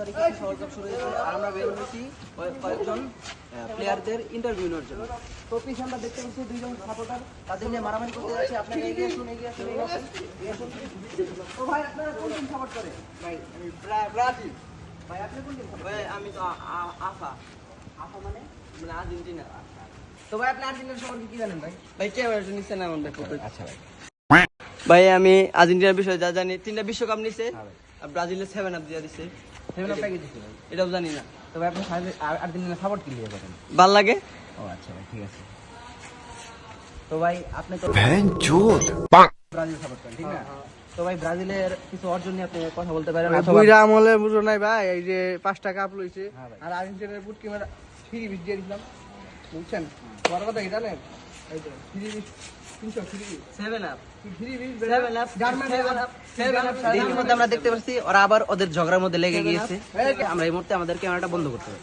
তারিখে FIFA world cup শুরু হয়েছে আর আমরা বের হয়েছি কয়েকজন প্লেয়ারদের ইন্টারভিউ নেওয়ার জন্য। তো পিছনে আমরা দেখতে পাচ্ছি দুইজন সাপোর্টার তাদের নিয়ে মারামারি করতে যাচ্ছে। আপনারা এগিয়ে আসুন, এগিয়ে আসুন, এগিয়ে আসুন, এগিয়ে আসুন। তো ভাই আপনারা কোন টিম সাপোর্ট করেন? ভাই আমি ব্রাজিল। ভাই আপনি কোন টিম? ভাই আমি তো আফা আফা মানে? মানে আর্জেন্টিনা। তো ভাই আপনি আর্জেন্টিনার সম্পর্কে কি জানেন ভাই? ভাই ক্যামেরা নিচ্ছে না আমার ভাই। আচ্ছা ভাই। ভাই আমি আর্জেন্টিনার বিষয়ে যা জানি, 3টা বিশ্বকাপ নিছে আর ব্রাজিলের 7 আপ দিয়ে দিছে। 7 আপ দিছে ভাই। এটাও জানি না। তো ভাই আপনি আর্জেন্টিনা সাপোর্ট কি লিয়ে করেন? ভাল লাগে। ও আচ্ছা ভাই, ঠিক আছে। তো ভাই আপনি তো ব্রাজিল সাপোর্ট করেন, ঠিক না? তো ভাই ব্রাজিলের কিছু অর্জন নিয়ে আপনি কথা বলতে পারেন অথবা বুইরা আমলে বুঝো নাই ভাই, এই যে 5টা কাপ লইছে হ্যাঁ ভাই। আর আর্জেন্টিনার বুট ক্যামেরা ফ্রি বিট দিয়ে দিলাম, বুঝছেন? বড় কথা কি জানেন? এই তো free beat 300 free 7 up free beat 7 up Germany 7 up দেরির মধ্যে আমরা দেখতে পাচ্ছি ওরা আবার ওদের ঝগড়ার মধ্যে লেগে গিয়েছে। আমরা এই মুহূর্তে আমাদের ক্যামেরাটা বন্ধ করতে হবে।